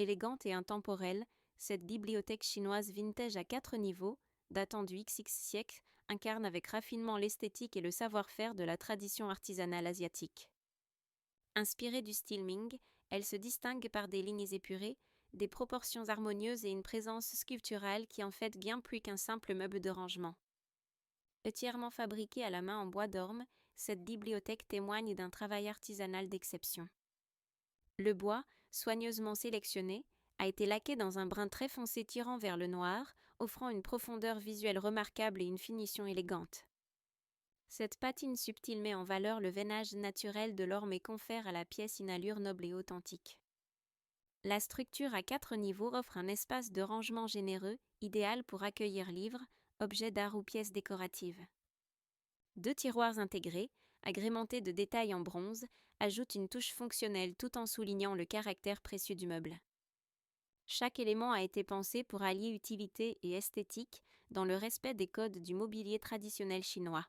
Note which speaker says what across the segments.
Speaker 1: Élégante et intemporelle, cette bibliothèque chinoise vintage à 4 niveaux, datant du XX siècle, incarne avec raffinement l'esthétique et le savoir-faire de la tradition artisanale asiatique. Inspirée du style Ming, elle se distingue par des lignes épurées, des proportions harmonieuses et une présence sculpturale qui en fait bien plus qu'un simple meuble de rangement. Entièrement fabriquée à la main en bois d'orme, cette bibliothèque témoigne d'un travail artisanal d'exception. Le bois, soigneusement sélectionné, a été laqué dans un brun très foncé tirant vers le noir, offrant une profondeur visuelle remarquable et une finition élégante. Cette patine subtile met en valeur le veinage naturel de l'orme et confère à la pièce une allure noble et authentique. La structure à 4 niveaux offre un espace de rangement généreux, idéal pour accueillir livres, objets d'art ou pièces décoratives. 2 tiroirs intégrés, agrémentés de détails en bronze, ajoutent une touche fonctionnelle tout en soulignant le caractère précieux du meuble. Chaque élément a été pensé pour allier utilité et esthétique dans le respect des codes du mobilier traditionnel chinois.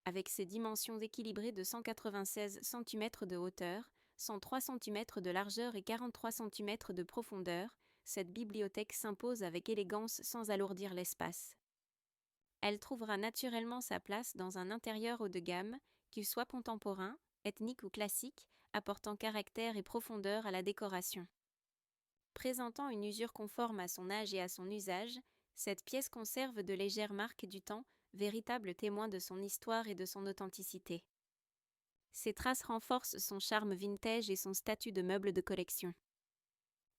Speaker 1: Avec ses dimensions équilibrées de 196 cm de hauteur, 103 cm de largeur et 43 cm de profondeur, cette bibliothèque s'impose avec élégance sans alourdir l'espace. Elle trouvera naturellement sa place dans un intérieur haut de gamme, qu'il soit contemporain, ethnique ou classique, apportant caractère et profondeur à la décoration. Présentant une usure conforme à son âge et à son usage, cette pièce conserve de légères marques du temps, véritable témoin de son histoire et de son authenticité. Ces traces renforcent son charme vintage et son statut de meuble de collection.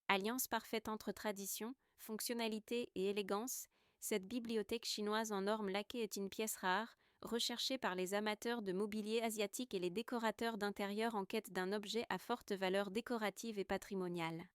Speaker 1: Alliance parfaite entre tradition, fonctionnalité et élégance, cette bibliothèque chinoise en orme laqué est une pièce rare, recherchée par les amateurs de mobilier asiatique et les décorateurs d'intérieur en quête d'un objet à forte valeur décorative et patrimoniale.